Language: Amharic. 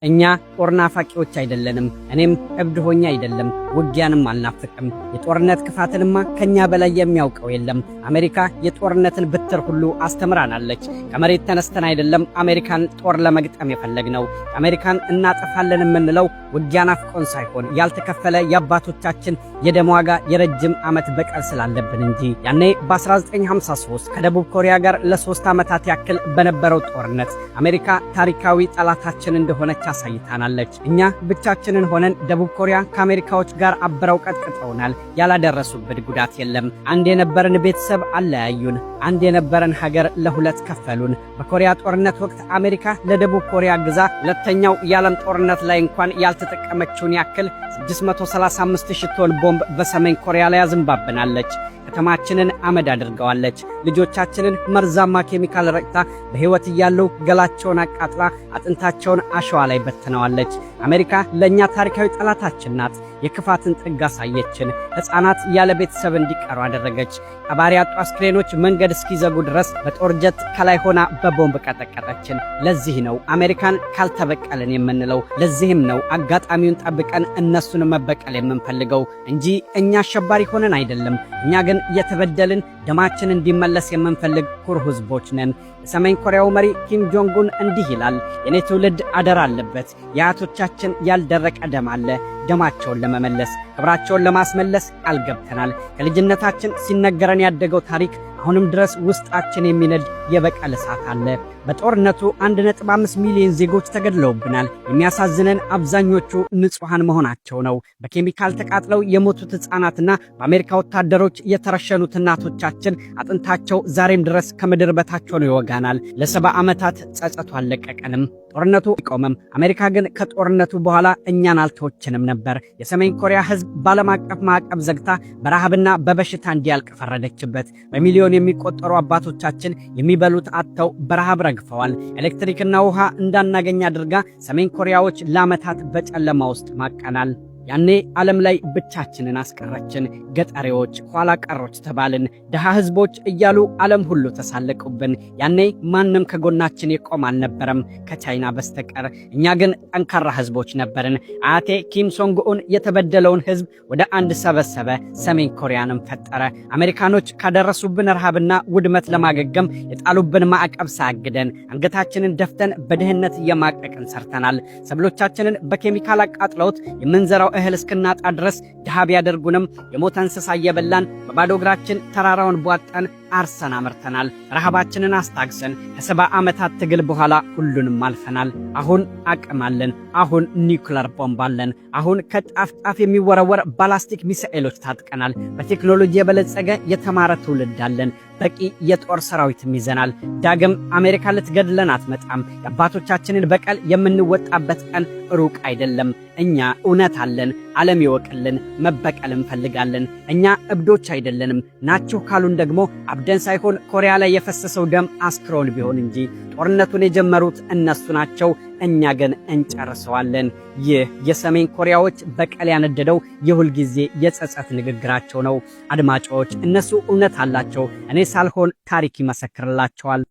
እኛ ጦር ናፋቂዎች አይደለንም። እኔም እብድ ሆኜ አይደለም፣ ውጊያንም አልናፍቅም። የጦርነት ክፋትንማ ከኛ በላይ የሚያውቀው የለም። አሜሪካ የጦርነትን ብትር ሁሉ አስተምራናለች። ከመሬት ተነስተን አይደለም አሜሪካን ጦር ለመግጠም የፈለግነው። አሜሪካን እናጠፋለን የምንለው ውጊያ ናፍቆን ሳይሆን ያልተከፈለ የአባቶቻችን የደም ዋጋ የረጅም ዓመት በቀል ስላለብን እንጂ። ያኔ በ1953 ከደቡብ ኮሪያ ጋር ለ3 ዓመታት ያክል በነበረው ጦርነት አሜሪካ ታሪካዊ ጠላታችን እንደሆነች አሳይታናለች። እኛ ብቻችንን ሆነን ደቡብ ኮሪያ ከአሜሪካዎች ጋር አብረው ቀጥቅጠውናል። ያላደረሱብን ጉዳት የለም። አንድ የነበረን ቤተሰብ አለያዩን። አንድ የነበረን ሀገር ለሁለት ከፈሉን። በኮሪያ ጦርነት ወቅት አሜሪካ ለደቡብ ኮሪያ ግዛ ሁለተኛው የዓለም ጦርነት ላይ እንኳን ያልተጠቀመችውን ያክል 635,000 ቶን ቦምብ በሰሜን ኮሪያ ላይ አዝንባብናለች። ከተማችንን አመድ አድርገዋለች። ልጆቻችንን መርዛማ ኬሚካል ረጭታ በሕይወት እያሉ ገላቸውን አቃጥላ አጥንታቸውን አሸዋ ላይ በትነዋለች። አሜሪካ ለእኛ ታሪካዊ ጠላታችን ናት። የክፋትን ጥግ አሳየችን። ሕፃናት ያለ ቤተሰብ እንዲቀሩ አደረገች። ቀባሪ ያጡ አስክሬኖች መንገድ እስኪዘጉ ድረስ በጦር ጀት ከላይ ሆና በቦምብ ቀጠቀጠችን። ለዚህ ነው አሜሪካን ካልተበቀልን የምንለው። ለዚህም ነው አጋጣሚውን ጠብቀን እነሱን መበቀል የምንፈልገው እንጂ እኛ አሸባሪ ሆነን አይደለም። እኛ ግን የተበደልን ደማችን እንዲመለስ የምንፈልግ ኩሩ ሕዝቦች ነን። የሰሜን ኮሪያው መሪ ኪም ጆንግ ኡን እንዲህ ይላል፣ የኔ ትውልድ አደራ አለበት። የአያቶቻችን ያልደረቀ ደም አለ። ደማቸውን ለመመለስ ክብራቸውን ለማስመለስ ቃል ገብተናል። ከልጅነታችን ሲነገረን ያደገው ታሪክ አሁንም ድረስ ውስጣችን የሚነድ የበቀል እሳት አለ። በጦርነቱ 1.5 ሚሊዮን ዜጎች ተገድለውብናል። የሚያሳዝነን አብዛኞቹ ንጹሃን መሆናቸው ነው። በኬሚካል ተቃጥለው የሞቱት ሕፃናትና በአሜሪካ ወታደሮች የተረሸኑት እናቶቻችን አጥንታቸው ዛሬም ድረስ ከምድር በታች ሆኖ ይወጋናል። ለ70 ዓመታት ጸጸቱ አልለቀቀንም። ጦርነቱ ቢቆምም አሜሪካ ግን ከጦርነቱ በኋላ እኛን አልተወችንም ነበር። የሰሜን ኮሪያ ሕዝብ በዓለም አቀፍ ማዕቀብ ዘግታ በረሃብና በበሽታ እንዲያልቅ ፈረደችበት። በሚሊዮን የሚቆጠሩ አባቶቻችን የሚበሉት አጥተው በረሃብ ረግፈዋል። ኤሌክትሪክና ውሃ እንዳናገኝ አድርጋ ሰሜን ኮሪያዎች ለዓመታት በጨለማ ውስጥ ማቀናል። ያኔ ዓለም ላይ ብቻችንን አስቀረችን። ገጠሬዎች ኋላ ቀሮች ተባልን። ደሃ ሕዝቦች እያሉ ዓለም ሁሉ ተሳለቁብን። ያኔ ማንም ከጎናችን የቆም አልነበረም ከቻይና በስተቀር። እኛ ግን ጠንካራ ሕዝቦች ነበርን። አያቴ ኪም ሶንግ ኡን የተበደለውን ሕዝብ ወደ አንድ ሰበሰበ፣ ሰሜን ኮሪያንም ፈጠረ። አሜሪካኖች ካደረሱብን ረሃብና ውድመት ለማገገም የጣሉብን ማዕቀብ ሳያግደን አንገታችንን ደፍተን በድህነት እየማቀቅን ሰርተናል። ሰብሎቻችንን በኬሚካል አቃጥለውት የምንዘራው እህል እስክናጣ ድረስ ድሃ ቢያደርጉንም የሞተ እንስሳ እየበላን በባዶ እግራችን ተራራውን ቧጠን አርሰን አመርተናል። ረሃባችንን አስታግሰን ከ70 ዓመታት ትግል በኋላ ሁሉንም አልፈናል። አሁን አቅም አለን። አሁን ኒውክለር ቦምብ አለን። አሁን ከጣፍ ጣፍ የሚወረወር ባላስቲክ ሚሳኤሎች ታጥቀናል። በቴክኖሎጂ የበለጸገ የተማረ ትውልድ አለን። በቂ የጦር ሰራዊትም ይዘናል። ዳግም አሜሪካ ልትገድለን አትመጣም። የአባቶቻችንን በቀል የምንወጣበት ቀን ሩቅ አይደለም። እኛ እውነት አለን። ዓለም ይወቅልን። መበቀል እንፈልጋለን። እኛ እብዶች አይደለንም። ናችሁ ካሉን ደግሞ አብደን ሳይሆን ኮሪያ ላይ የፈሰሰው ደም አስክሮን ቢሆን እንጂ። ጦርነቱን የጀመሩት እነሱ ናቸው። እኛ ግን እንጨርሰዋለን። ይህ የሰሜን ኮሪያዎች በቀል ያነደደው የሁል ጊዜ የጸጸት ንግግራቸው ነው። አድማጮች፣ እነሱ እውነት አላቸው። እኔ ሳልሆን ታሪክ ይመሰክርላቸዋል።